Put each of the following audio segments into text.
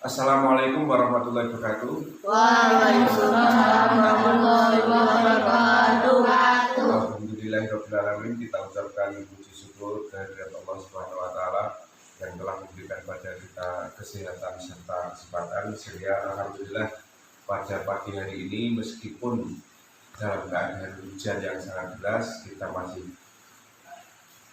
Assalamualaikum warahmatullahi wabarakatuh. Waalaikumsalam warahmatullahi wabarakatuh. Alhamdulillahirabbil alamin, kita ucapkan puji syukur kehadirat Allah Subhanahu wa taala yang telah memberikan pada kita kesehatan serta kesempatan sehingga alhamdulillah pada pagi hari ini meskipun dalam keadaan hujan yang sangat deras kita masih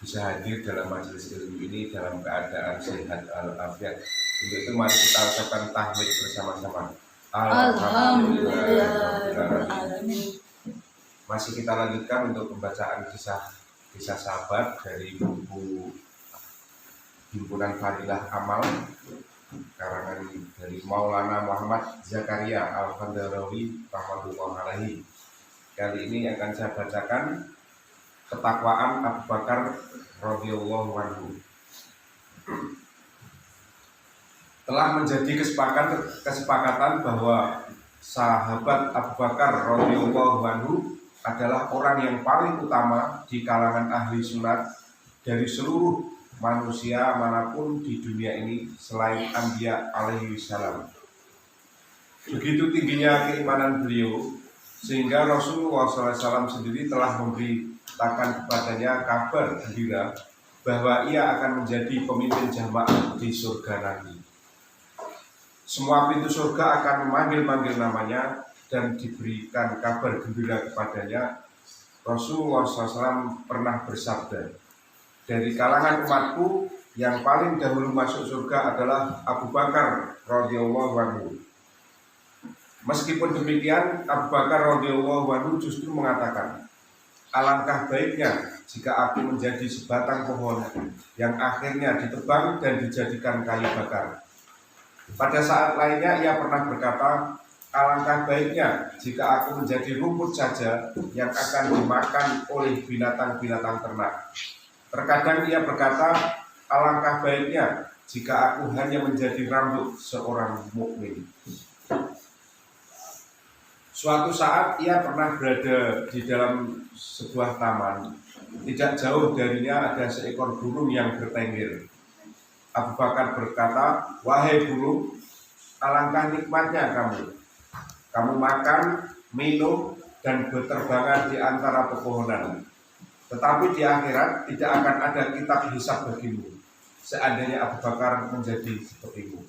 bisa hadir dalam majelis ilmu ini dalam keadaan sehat walafiat. Untuk itu mari kita ucapkan tahmid bersama-sama. Alhamdulillahirrahmanirrahim. Masih kita lanjutkan untuk pembacaan kisah sahabat dari buku Himpunan Fadilah Amal karangan dari Maulana Muhammad Zakaria Al-Fandarawi rahmatullah alaihi. Kali ini akan saya bacakan ketakwaan Abu Bakar radhiyallahu anhu. Telah menjadi kesepakatan bahwa sahabat Abu Bakar radhiyallahu anhu adalah orang yang paling utama di kalangan ahli sunat dari seluruh manusia manapun di dunia ini selain Anbiya alaihi salam. Begitu tingginya keimanan beliau sehingga Rasulullah SAW sendiri telah memberitakan kepadanya kabar gembira bahwa ia akan menjadi pemimpin jamaah di surga nanti. Semua pintu surga akan memanggil-manggil namanya dan diberikan kabar gembira kepadanya. Rasulullah SAW pernah bersabda, dari kalangan umatku yang paling dahulu masuk surga adalah Abu Bakar radhiyallahu anhu. Meskipun demikian, Abu Bakar radhiyallahu anhu justru mengatakan, alangkah baiknya jika aku menjadi sebatang pohon yang akhirnya ditebang dan dijadikan kayu bakar. Pada saat lainnya ia pernah berkata, alangkah baiknya jika aku menjadi rumput saja yang akan dimakan oleh binatang-binatang ternak. Terkadang ia berkata, alangkah baiknya jika aku hanya menjadi rambut seorang mukmin. Suatu saat ia pernah berada di dalam sebuah taman. Tidak jauh darinya ada seekor burung yang bertengger. Abu Bakar berkata, wahai burung, alangkah nikmatnya kamu. Kamu makan, minum, dan berterbangan di antara pepohonan. Tetapi di akhirat tidak akan ada kitab hisab bagimu, seandainya Abu Bakar menjadi sepertimu.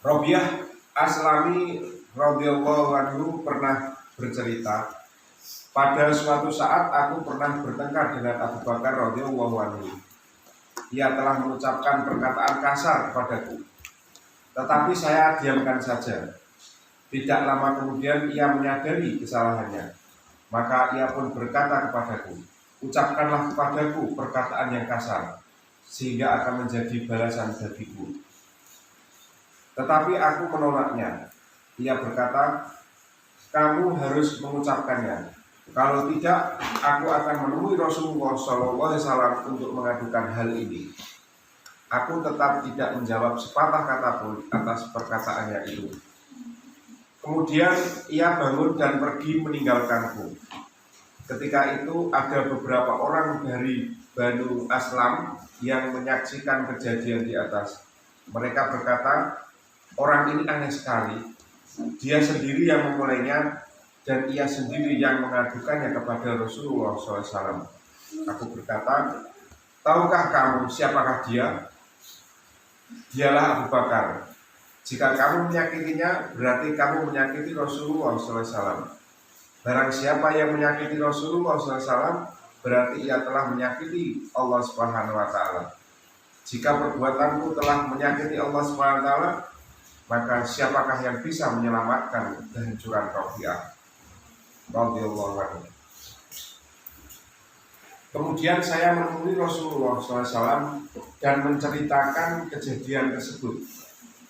Robiah Aslami radhiyallahu anhu pernah bercerita, pada suatu saat aku pernah bertengkar dengan Abu Bakar radhiyallahu anhu. Ia telah mengucapkan perkataan kasar kepadaku, tetapi saya diamkan saja. Tidak lama kemudian ia menyadari kesalahannya, maka ia pun berkata kepadaku, ucapkanlah kepadaku perkataan yang kasar, sehingga akan menjadi balasan bagiku. Tetapi aku menolaknya. Ia berkata, kamu harus mengucapkannya. Kalau tidak, aku akan menemui Rasulullah SAW untuk mengadukan hal ini. Aku tetap tidak menjawab sepatah kata pun atas perkataannya itu. Kemudian ia bangun dan pergi meninggalkanku. Ketika itu ada beberapa orang dari Banu Aslam yang menyaksikan kejadian di atas. Mereka berkata, orang ini aneh sekali. Dia sendiri yang memulainya dan ia sendiri yang mengadukannya kepada Rasulullah SAW. Aku berkata, tahukah kamu siapakah dia? Dialah Abu Bakar. Jika kamu menyakitinya, berarti kamu menyakiti Rasulullah SAW. Barang siapa yang menyakiti Rasulullah SAW, berarti ia telah menyakiti Allah Subhanahu wa taala. Jika perbuatanku telah menyakiti Allah Subhanahu wa taala, maka siapakah yang bisa menyelamatkan kehancuran Rabi'ah radhiyallahu anhu. Kemudian saya menemui Rasulullah SAW dan menceritakan kejadian tersebut.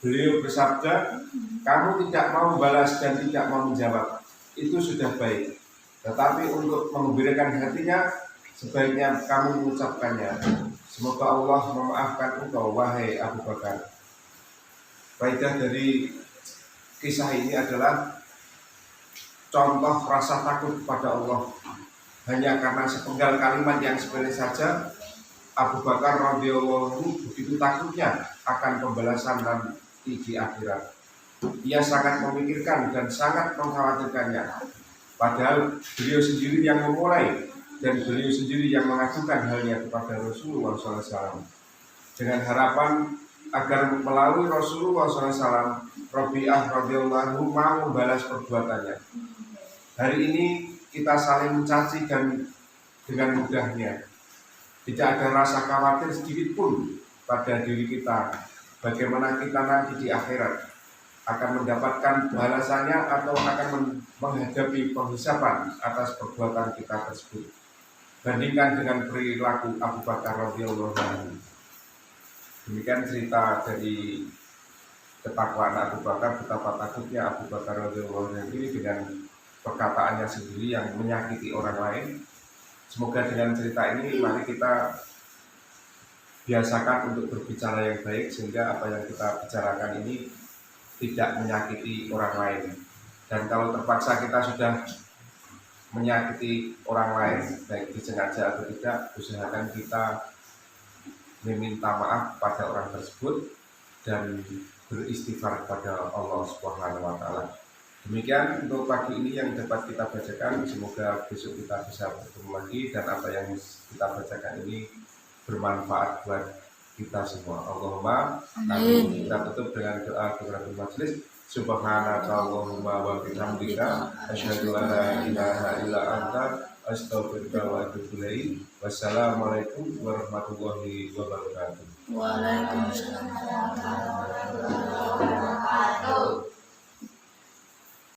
Beliau bersabda, kamu tidak mau membalas dan tidak mau menjawab, itu sudah baik. Tetapi untuk mengembirakan hatinya, sebaiknya kamu mengucapkannya. Semoga Allah memaafkan engkau, wahai Abu Bakar. Faedah dari kisah ini adalah contoh rasa takut kepada Allah. Hanya karena sepenggal kalimat yang sepele saja, Abu Bakar radhiyallahu anhu begitu takutnya akan pembalasan nanti di akhirat. Ia sangat memikirkan dan sangat mengkhawatirkannya. Padahal beliau sendiri yang memulai dan beliau sendiri yang mengajukan halnya kepada Rasulullah SAW dengan harapan agar melalui Rasulullah SAW Rabi'ah radhiyallahu anhu mau membalas perbuatannya. Hari ini kita saling mencaci dan dengan mudahnya. Tidak ada rasa khawatir sedikit pun pada diri kita bagaimana kita nanti di akhirat akan mendapatkan balasannya atau akan menghadapi penghisaban atas perbuatan kita tersebut. Bandingkan dengan perilaku Abu Bakar radhiyallahu anhu. Demikian cerita dari ketakwaan Abu Bakar, betapa takutnya Abu Bakar radhiyallahu anhu ini dengan perkataannya sendiri yang menyakiti orang lain. Semoga dengan cerita ini mari kita biasakan untuk berbicara yang baik sehingga apa yang kita bicarakan ini tidak menyakiti orang lain. Dan kalau terpaksa kita sudah menyakiti orang lain, baik disengaja atau tidak, usahakan kita meminta maaf pada orang tersebut dan beristighfar kepada Allah Subhanahu wa taala. Demikian untuk pagi ini yang dapat kita bacakan. Semoga besok kita bisa bertemu lagi dan apa yang kita bacakan ini bermanfaat buat kita semua. Allahumma amin. Kita tutup dengan doa kafaratul majelis. Subhanaka Allahumma wa bihamdika asyhadu an la ilaha illa anta astaghfiruka wa atubu ilaik. Wassalamualaikum warahmatullahi wabarakatuh. Waalaikumsalam warahmatullahi wabarakatuh.